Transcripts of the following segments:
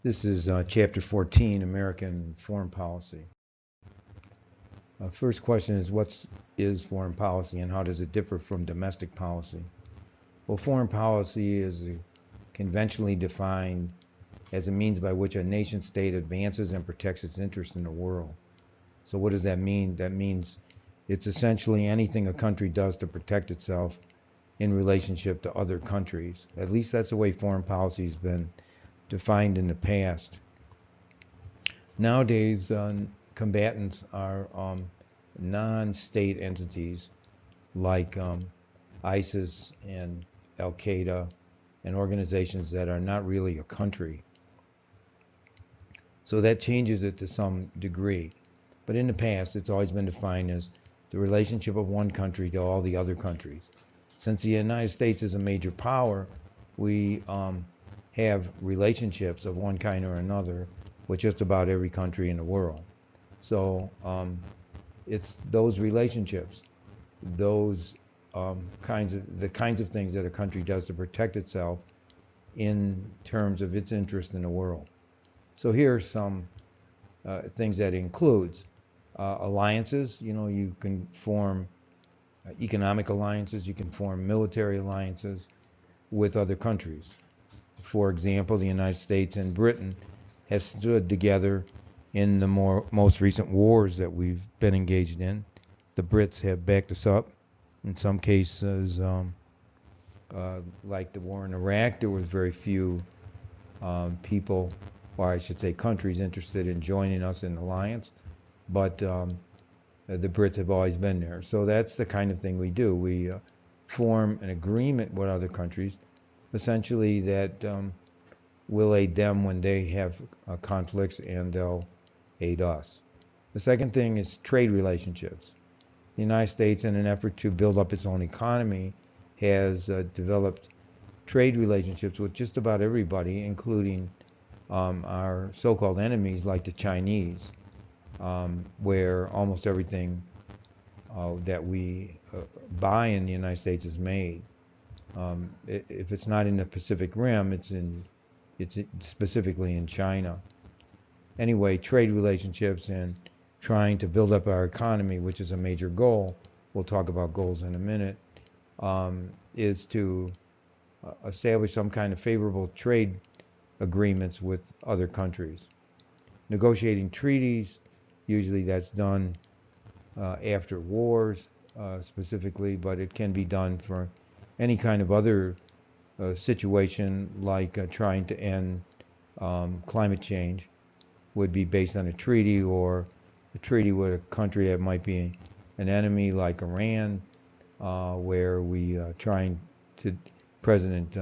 This is Chapter 14, American Foreign Policy. First question is, what is foreign policy and how does it differ from domestic policy? Well, foreign policy is conventionally defined as a means by which a nation state advances and protects its interest in the world. So what does that mean? That means it's essentially anything a country does to protect itself in relationship to other countries. At least that's the way foreign policy has been defined in the past. Nowadays, combatants are non-state entities like ISIS and Al-Qaeda and organizations that are not really a country. So that changes it to some degree. But in the past, it's always been defined as the relationship of one country to all the other countries. Since the United States is a major power, we have relationships of one kind or another with just about every country in the world. So it's those relationships, those kinds of things that a country does to protect itself in terms of its interest in the world. So here are some things that includes alliances. You know, you can form economic alliances, you can form military alliances with other countries. For example, the United States and Britain have stood together in the most recent wars that we've been engaged in. The Brits have backed us up. In some cases, like the war in Iraq, there was very few people, or I should say countries, interested in joining us in the alliance. But the Brits have always been there. So that's the kind of thing we do. We form an agreement with other countries, essentially that will aid them when they have conflicts, and they'll aid us. The second thing is trade relationships. The United States, in an effort to build up its own economy, has developed trade relationships with just about everybody, including our so-called enemies like the Chinese, where almost everything that we buy in the United States is made. If it's not in the Pacific Rim, it's specifically in China. Anyway, trade relationships and trying to build up our economy, which is a major goal, we'll talk about goals in a minute, is to establish some kind of favorable trade agreements with other countries. Negotiating treaties, usually that's done after wars specifically, but it can be done for any kind of other situation, like trying to end climate change, would be based on a treaty, or a treaty with a country that might be an enemy like Iran, where we trying to, President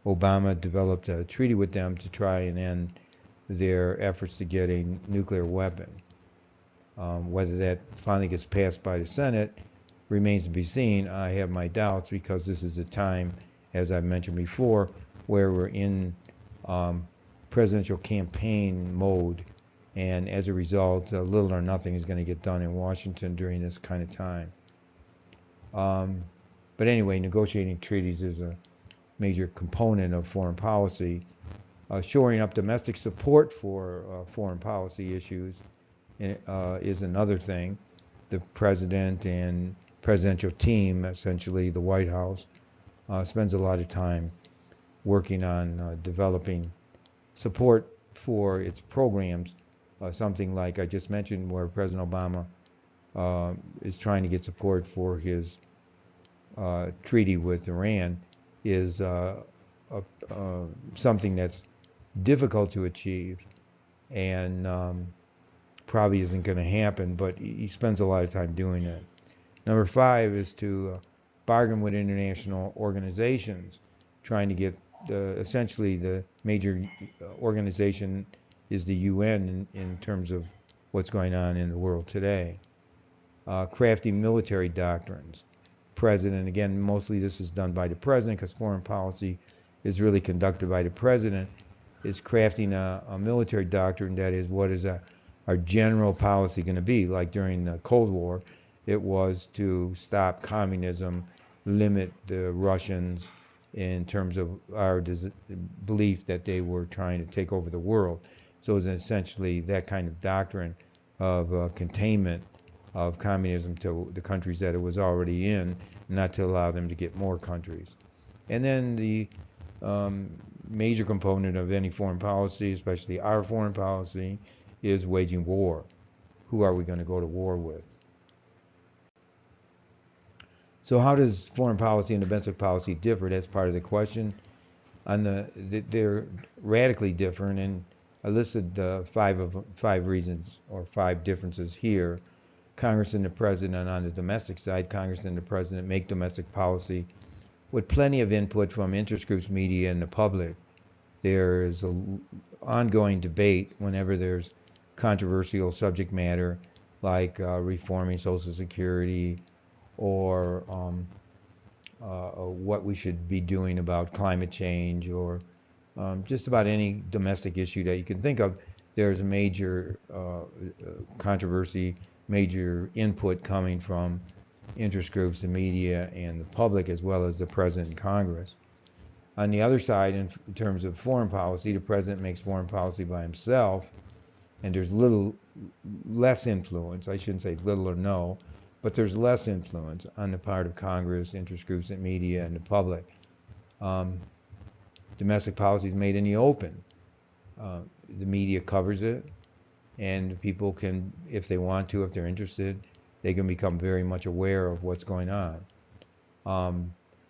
Obama developed a treaty with them to try and end their efforts to get a nuclear weapon. Whether that finally gets passed by the Senate remains to be seen. I have my doubts, because this is a time, as I mentioned before, where we're in presidential campaign mode, and as a result, little or nothing is going to get done in Washington during this kind of time. But anyway, negotiating treaties is a major component of foreign policy. Shoring up domestic support for foreign policy issues is another thing. The president and presidential team, essentially the White House, spends a lot of time working on developing support for its programs. Something like I just mentioned, where President Obama is trying to get support for his treaty with Iran, is something that's difficult to achieve, and probably isn't going to happen, but he spends a lot of time doing it. Number 5 is to bargain with international organizations, trying to get essentially the major organization is the UN in terms of what's going on in the world today. Crafting military doctrines. President, again, mostly this is done by the president, because foreign policy is really conducted by the president, is crafting a military doctrine that is, what is our general policy going to be? Like during the Cold War, it was to stop communism, limit the Russians, in terms of our belief that they were trying to take over the world. So it's essentially that kind of doctrine of containment of communism to the countries that it was already in, not to allow them to get more countries. And then the major component of any foreign policy, especially our foreign policy, is waging war. Who are we going to go to war with? So how does foreign policy and domestic policy differ? That's part of the question. They're radically different, and I listed five reasons or five differences here. Congress and the President on the domestic side, Congress and the President make domestic policy with plenty of input from interest groups, media, and the public. There is an ongoing debate whenever there's controversial subject matter like reforming Social Security or what we should be doing about climate change or just about any domestic issue that you can think of. There's a major controversy, major input coming from interest groups, the media, and the public, as well as the President and Congress. On the other side, in terms of foreign policy, the President makes foreign policy by himself, and there's less influence. I shouldn't say little or no, but there's less influence on the part of Congress, interest groups, and media, and the public. Domestic policy is made in the open. The media covers it, and people can, if they want to, if they're interested, they can become very much aware of what's going on.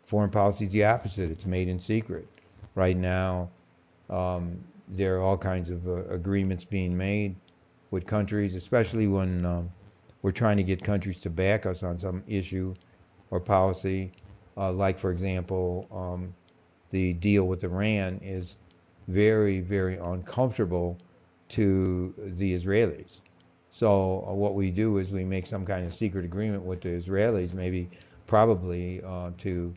Foreign policy is the opposite. It's made in secret. Right now, there are all kinds of agreements being made with countries, especially when we're trying to get countries to back us on some issue or policy. Like, for example, the deal with Iran is very, very uncomfortable to the Israelis. So what we do is we make some kind of secret agreement with the Israelis, maybe probably to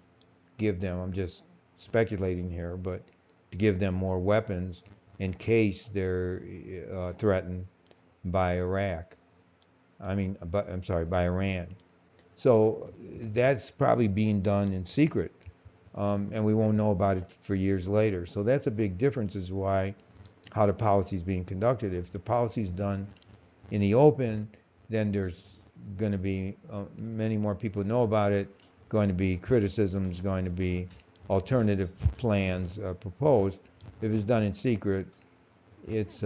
give them, I'm just speculating here, but to give them more weapons in case they're threatened by Iraq. By Iran. So that's probably being done in secret, and we won't know about it for years later. So that's a big difference as why how the policy is being conducted. If the policy is done in the open, then there's going to be many more people know about it, going to be criticisms, going to be alternative plans proposed. If it's done in secret, it's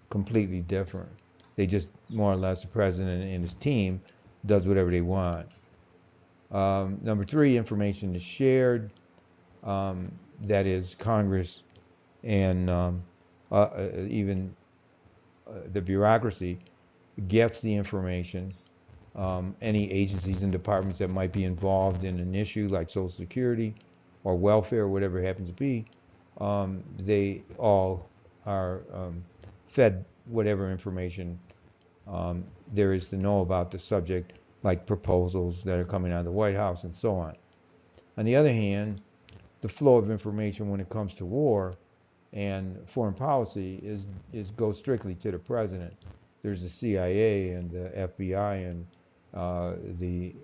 completely different. They just more or less, the president and his team does whatever they want. Number three, information is shared. That is, Congress and even the bureaucracy gets the information. Any agencies and departments that might be involved in an issue like Social Security or welfare, or whatever it happens to be, they all are fed whatever information there is to know about the subject, like proposals that are coming out of the White House and so on. On the other hand, the flow of information when it comes to war and foreign policy goes strictly to the president. There's the CIA and the FBI and the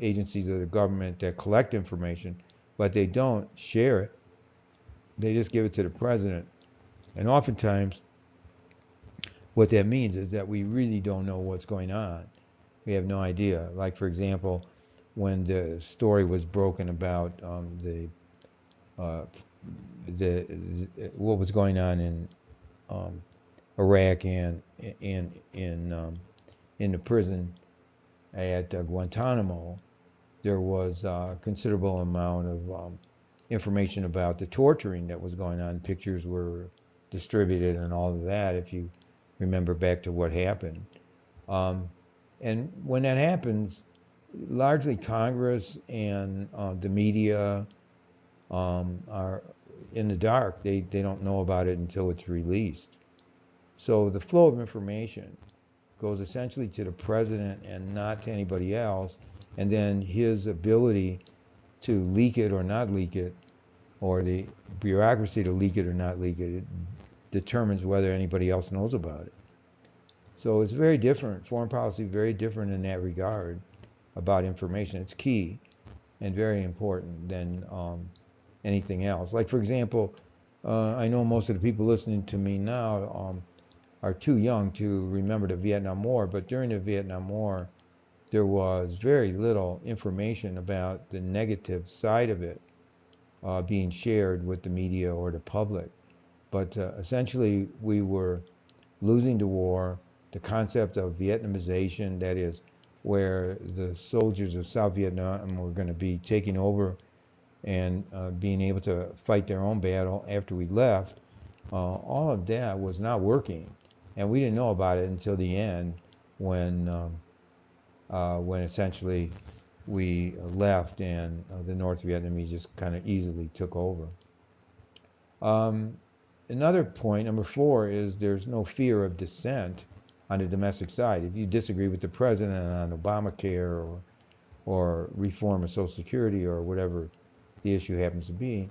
agencies of the government that collect information, but they don't share it. They just give it to the president. And oftentimes, what that means is that we really don't know what's going on. We have no idea. Like, for example, when the story was broken about what was going on in Iraq and in the prison at Guantanamo, there was a considerable amount of information about the torturing that was going on. Pictures were distributed and all of that, if you remember back to what happened. And when that happens, largely Congress and the media are in the dark. They don't know about it until it's released. So the flow of information goes essentially to the president and not to anybody else, and then his ability to leak it or not leak it, or the bureaucracy to leak it or not leak it, it determines whether anybody else knows about it. So it's very different. Foreign policy very different in that regard about information. It's key and very important than anything else. Like, for example, I know most of the people listening to me now are too young to remember the Vietnam War, but during the Vietnam War, there was very little information about the negative side of it being shared with the media or the public. But essentially, we were losing the war. The concept of Vietnamization, that is, where the soldiers of South Vietnam were going to be taking over and being able to fight their own battle after we left, all of that was not working. And we didn't know about it until the end when essentially we left and the North Vietnamese just kind of easily took over. Um, Another point, number 4, is there's no fear of dissent on the domestic side. If you disagree with the president on Obamacare or reform of Social Security or whatever the issue happens to be,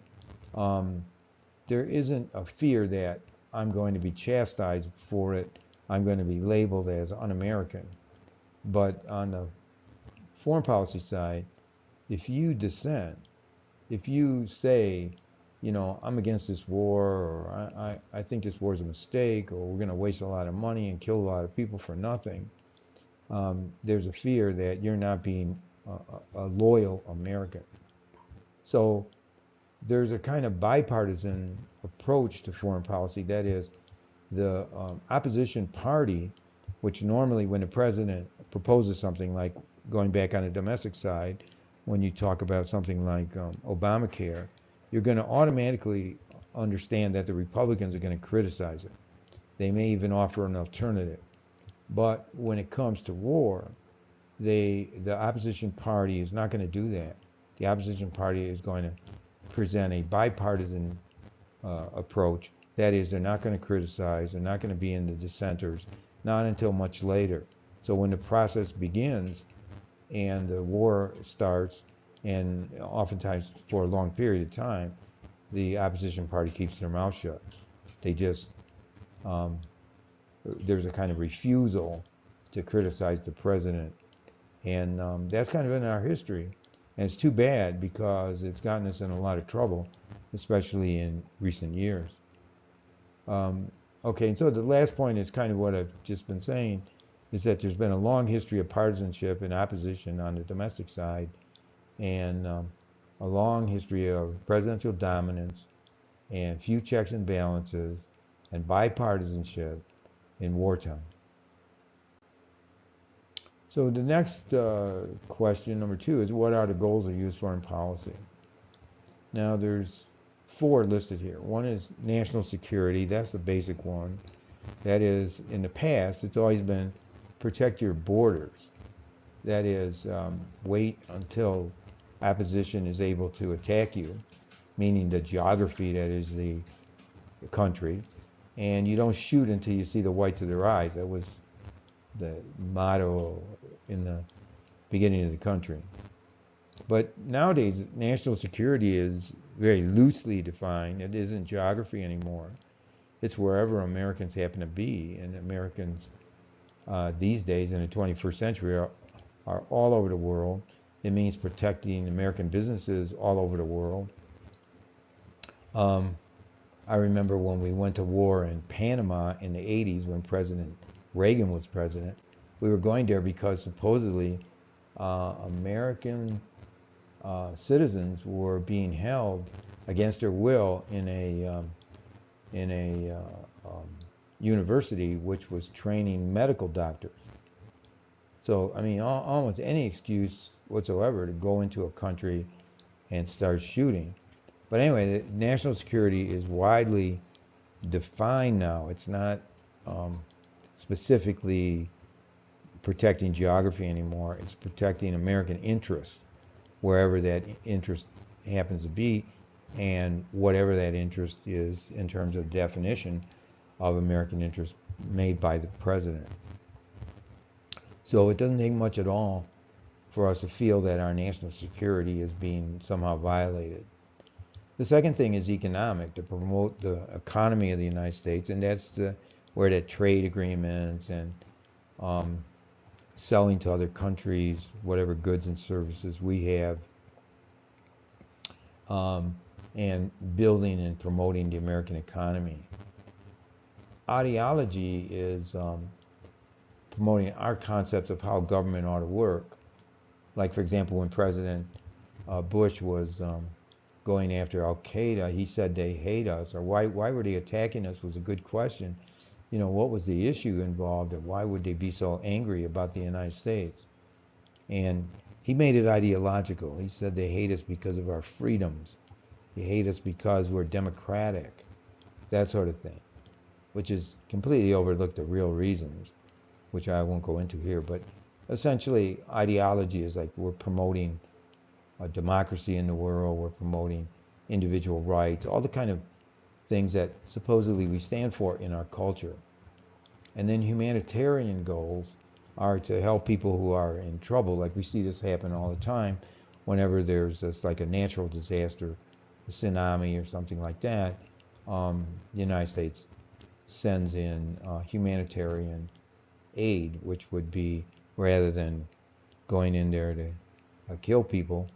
there isn't a fear that I'm going to be chastised for it. I'm going to be labeled as un-American. But on the foreign policy side, if you dissent, if you say, I'm against this war, or I think this war is a mistake, or we're going to waste a lot of money and kill a lot of people for nothing, there's a fear that you're not being a loyal American. So there's a kind of bipartisan approach to foreign policy. That is, the opposition party, which normally when the president proposes something like going back on the domestic side, when you talk about something like Obamacare, you're going to automatically understand that the Republicans are going to criticize it. They may even offer an alternative. But when it comes to war, the opposition party is not going to do that. The opposition party is going to present a bipartisan approach. That is, they're not going to criticize, they're not going to be in the dissenters, not until much later. So when the process begins and the war starts, and oftentimes for a long period of time, the opposition party keeps their mouth shut. They just, there's a kind of refusal to criticize the president. And that's kind of in our history. And it's too bad because it's gotten us in a lot of trouble, especially in recent years. Okay, and so the last point is kind of what I've just been saying, is that there's been a long history of partisanship and opposition on the domestic side, and a long history of presidential dominance and few checks and balances and bipartisanship in wartime. So the next question, number 2, is what are the goals of U.S. foreign policy? Now there's 4 listed here. One is national security. That's the basic one. That is, in the past, it's always been protect your borders. That is, wait until opposition is able to attack you, meaning the geography that is the country, and you don't shoot until you see the whites of their eyes. That was the motto in the beginning of the country. But nowadays, national security is very loosely defined. It isn't geography anymore. It's wherever Americans happen to be. And Americans these days in the 21st century are all over the world. It means protecting American businesses all over the world. I remember when we went to war in Panama in the 80s when President Reagan was president. We were going there because supposedly American citizens were being held against their will in a university which was training medical doctors. So I mean, almost any excuse whatsoever to go into a country and start shooting. But anyway, the national security is widely defined now. It's not specifically protecting geography anymore. It's protecting American interests, wherever that interest happens to be, and whatever that interest is in terms of definition of American interest made by the president. So it doesn't take much at all for us to feel that our national security is being somehow violated. The second thing is economic, to promote the economy of the United States, and that's where the trade agreements and selling to other countries whatever goods and services we have. and building and promoting the American economy. Ideology is promoting our concepts of how government ought to work. Like, for example, when President Bush was going after Al Qaeda, he said they hate us, or why were they attacking us was a good question. You know, what was the issue involved, and why would they be so angry about the United States? And he made it ideological. He said they hate us because of our freedoms. They hate us because we're democratic, that sort of thing, which is completely overlooked the real reasons, which I won't go into here. But essentially, ideology is like we're promoting a democracy in the world, we're promoting individual rights, all the kind of things that supposedly we stand for in our culture. And then humanitarian goals are to help people who are in trouble. Like we see this happen all the time whenever there's this, like a natural disaster, a tsunami or something like that. The United States sends in humanitarian aid, which would be, rather than going in there to kill people,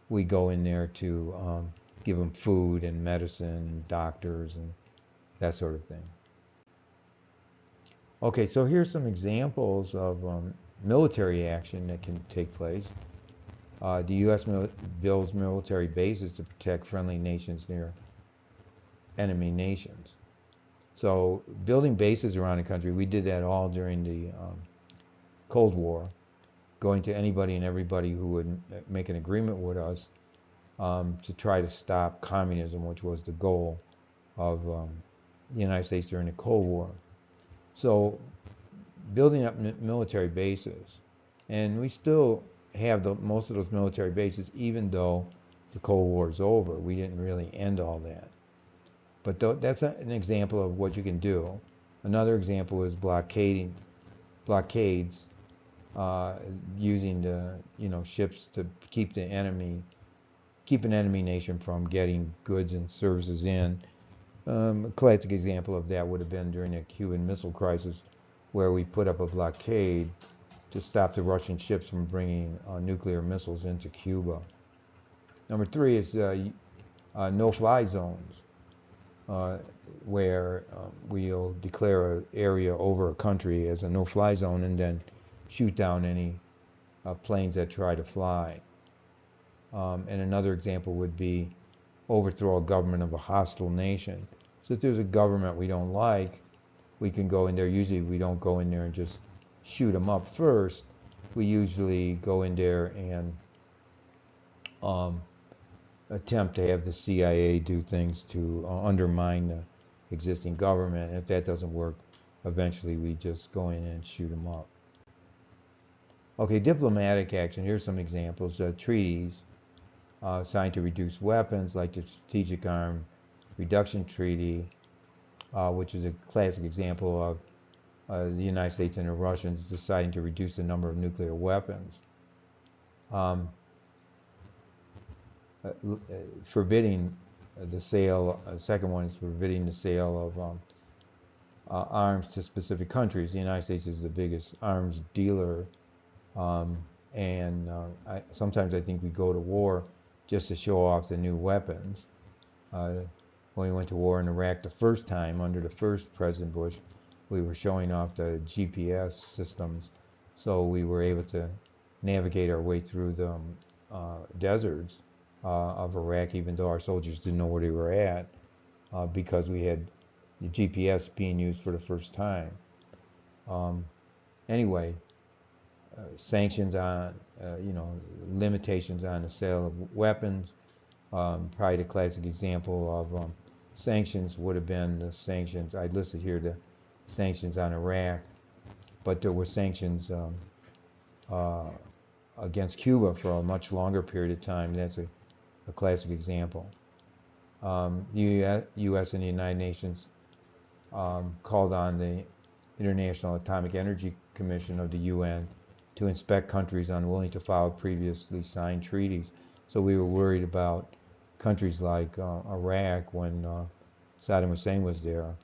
we go in there to give them food and medicine and doctors and that sort of thing. Okay, so here's some examples of military action that can take place. The U.S. builds military bases to protect friendly nations near enemy nations. So building bases around the country, we did that all during the Cold War, going to anybody and everybody who would make an agreement with us to try to stop communism, which was the goal of the United States during the Cold War. So building up military bases, and we still have most of those military bases, even though the Cold War is over. We didn't really end all that. But that's an example of what you can do. Another example is blockades, using the ships to keep an enemy nation from getting goods and services in. A classic example of that would have been during the Cuban Missile Crisis, where we put up a blockade to stop the Russian ships from bringing nuclear missiles into Cuba. Number 3 is no-fly zones, where we'll declare an area over a country as a no-fly zone and then shoot down any planes that try to fly. And another example would be overthrow a government of a hostile nation. So if there's a government we don't like, we can go in there. Usually we don't go in there and just shoot them up first. We usually go in there and attempt to have the CIA do things to undermine the existing government. And if that doesn't work, eventually we just go in and shoot them up. Okay, diplomatic action. Here's some examples. Treaties signed to reduce weapons, like the Strategic Arm Reduction Treaty, which is a classic example of the United States and the Russians deciding to reduce the number of nuclear weapons. Forbidding the sale, second one is forbidding the sale of arms to specific countries. The United States is the biggest arms dealer, and sometimes I think we go to war just to show off the new weapons. When we went to war in Iraq the first time, under the first President Bush, we were showing off the GPS systems, so we were able to navigate our way through the deserts of Iraq, even though our soldiers didn't know where they were at, because we had the GPS being used for the first time. Anyway, sanctions on, limitations on the sale of weapons. Probably the classic example of sanctions would have been the sanctions. I listed here the sanctions on Iraq, but there were sanctions against Cuba for a much longer period of time. That's a classic example. The U.S. and the United Nations called on the International Atomic Energy Commission of the UN to inspect countries unwilling to follow previously signed treaties. So we were worried about countries like Iraq when Saddam Hussein was there.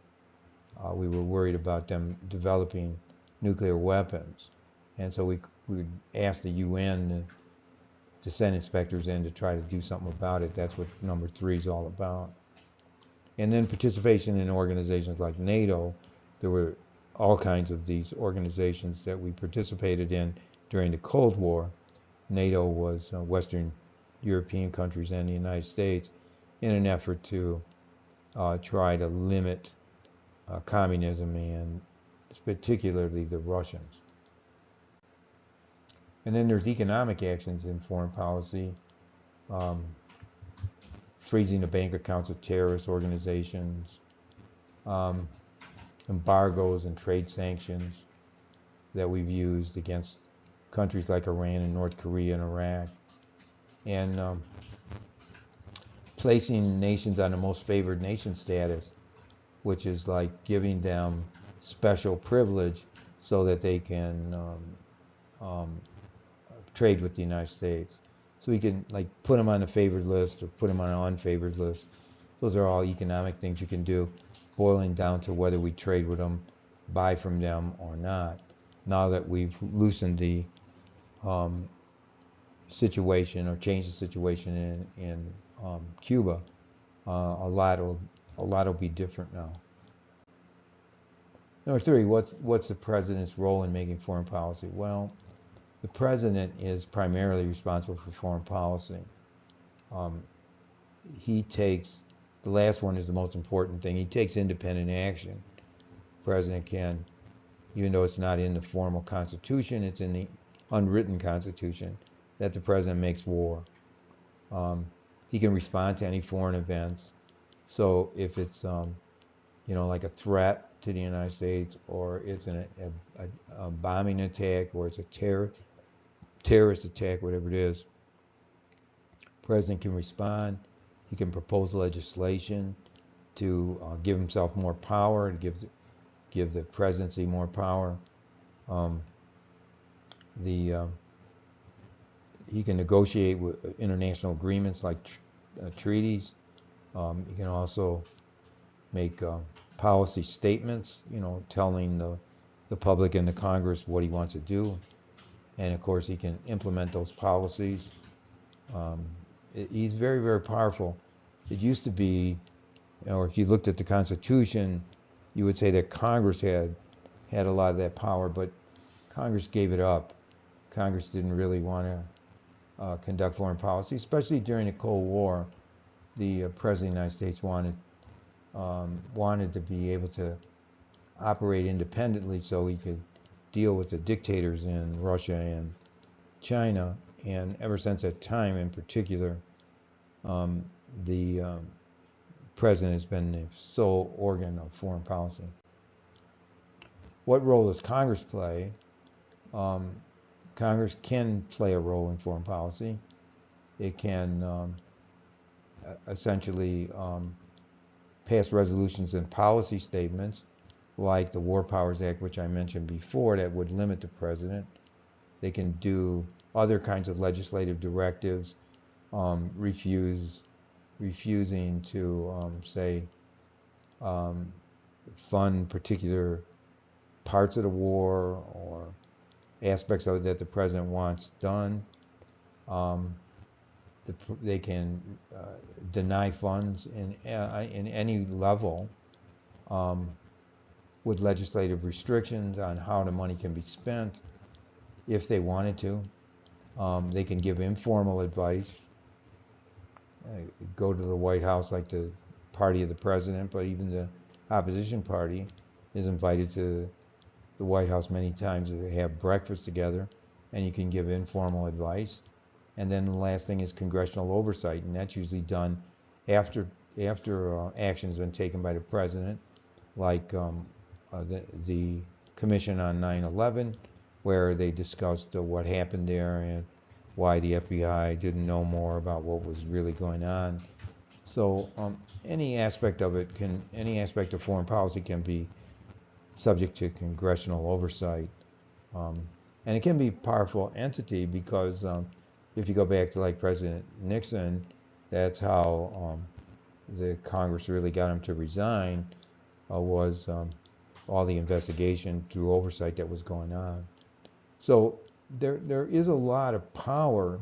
We were worried about them developing nuclear weapons. And so we asked the UN to send inspectors in to try to do something about it. That's what number 3 is all about. And then participation in organizations like NATO. There were all kinds of these organizations that we participated in during the Cold War. NATO was Western European countries and the United States in an effort to try to limit communism, and particularly the Russians. And then there's economic actions in foreign policy, freezing the bank accounts of terrorist organizations, embargoes and trade sanctions that we've used against countries like Iran and North Korea and Iraq, and placing nations on the most favored nation status, which is like giving them special privilege so that they can trade with the United States. So we can like put them on a favored list or put them on an unfavored list. Those are all economic things you can do, boiling down to whether we trade with them, buy from them or not. Now that we've loosened the situation or changed the situation in Cuba, a lot will be different now. Number 3, what's the president's role in making foreign policy? Well, the president is primarily responsible for foreign policy. He takes, the last one is the most important thing, he takes independent action. The president can, even though it's not in the formal constitution, it's in the unwritten constitution, that the president makes war. He can respond to any foreign events. So if it's, like a threat to the United States, or it's a bombing attack, or it's a terrorist attack, whatever it is, the president can respond. He can propose legislation to give himself more power, to give the presidency more power. He can negotiate with international agreements like treaties. He can also make policy statements, telling the public and the Congress what he wants to do. And of course, he can implement those policies. He's very, very powerful. It used to be, or if you looked at the Constitution, you would say that Congress had a lot of that power, but Congress gave it up. Congress didn't really want to conduct foreign policy, especially during the Cold War. The President of the United States wanted to be able to operate independently so he could deal with the dictators in Russia and China. And ever since that time in particular, the president has been the sole organ of foreign policy. What role does Congress play? Congress can play a role in foreign policy. It can essentially pass resolutions and policy statements like the War Powers Act, which I mentioned before, that would limit the president. They can do other kinds of legislative directives, refusing to, say, fund particular parts of the war or aspects of it that the president wants done. They can deny funds in any level with legislative restrictions on how the money can be spent if they wanted to. They can give informal advice, go to the White House like the party of the president, but even the opposition party is invited to the White House many times to have breakfast together, and you can give informal advice. And then the last thing is congressional oversight, and that's usually done after action has been taken by the president, like the Commission on 9/11, where they discussed what happened there and why the FBI didn't know more about what was really going on. So any aspect of foreign policy can be subject to congressional oversight, and it can be a powerful entity because if you go back to like President Nixon, that's how the Congress really got him to resign, was all the investigation through oversight that was going on. So there is a lot of power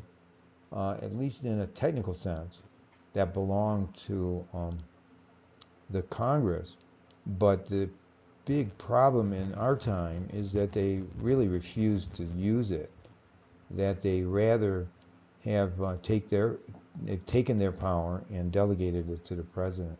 at least in a technical sense, that belong to the Congress. But the big problem in our time is that they really refuse to use it, that they rather have they've taken their power and delegated it to the president.